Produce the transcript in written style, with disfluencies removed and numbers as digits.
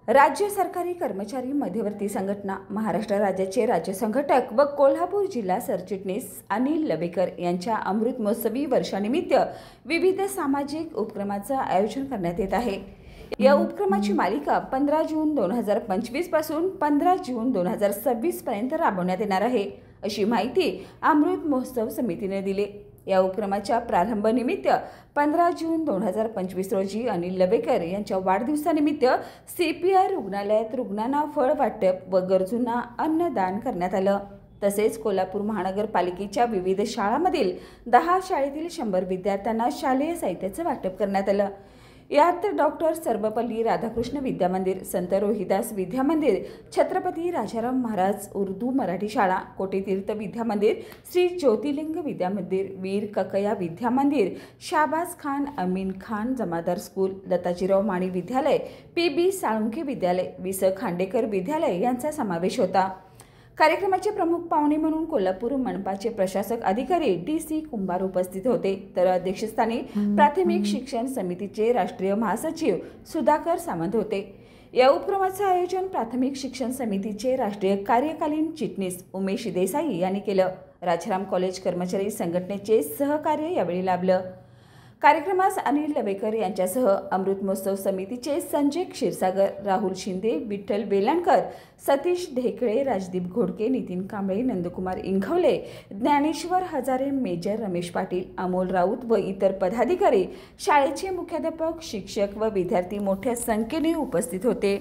राज्य सरकारी कर्मचारी मध्यवर्ती संघटना महाराष्ट्र राज्याचे राज्य संघटक व कोल्हापूर जिल्हा सरचिटणीस अनिल लवेकर यांच्या अमृत महोत्सवी वर्षानिमित्त विविध सामाजिक उपक्रमांचे आयोजन करण्यात येत आहे। या उपक्रमाची मालिका 15 जून 2025 पासून 15 जून 2026 पर्यंत राबवण्यात येणार आहे, अशी माहिती अमृत महोत्सव समितीने दिली। या उपक्रमाच्या प्रारंभानिमित्त 15 जून 2025 रोजी अनिल लवेकर यांच्या वाढदिवसानिमित्त CPR रुग्णालयात रुग्णांना फळ वाटप व गरजूंना अन्नदान करण्यात आलं। तसेच कोल्हापूर महानगरपालिकेच्या विविध शाळांमधील 10 शाळेतील 100 विद्यार्थ्यांना शालेय साहित्याचे वाटप करण्यात आलं। यात डॉक्टर सर्वपल्ली राधाकृष्ण विद्या मंदिर, संत रोहिदास विद्या मंदिर, छत्रपती राजाराम महाराज उर्दू मराठी शाळा, कोटेतीर्थ विद्या मंदिर, श्री ज्योतिर्लिंग विद्या मंदिर, वीर ककया विद्या मंदिर, शाबाज खान अमीन खान जमादार स्कूल, लताजीराव माणी विद्यालय, PB साळुंखे विद्यालय, विस खांडेकर विद्यालय यांचा समावेश होता। कार्यक्रमाचे प्रमुख पाहुणे म्हणून कोल्हापूर मनपाचे प्रशासक अधिकारी DC कुंभार उपस्थित होते, तर अध्यक्षस्थानी प्राथमिक शिक्षण समितीचे राष्ट्रीय महासचिव सुधाकर सामंत होते। या उपक्रमाचे आयोजन प्राथमिक शिक्षण समितीचे राष्ट्रीय कार्यकालीन चिटणीस उमेश देसाई यांनी केलं। राजाराम कॉलेज कर्मचारी संघटनेचे सहकार्य यावेळी लाभलं। कार्यक्रमास अनिल लवेकर यांच्यासह अमृत महोत्सव समितीचे संजय क्षीरसागर, राहुल शिंदे, विठ्ठल वेलणकर, सतीश ढेकळे, राजदीप घोडके, नितीन कांबळे, नंदकुमार इंघवले, ज्ञानेश्वर हजारे, मेजर रमेश पाटील, अमोल राऊत व इतर पदाधिकारी, शाळेचे मुख्याध्यापक, शिक्षक व विद्यार्थी मोठ्या संख्येने उपस्थित होते।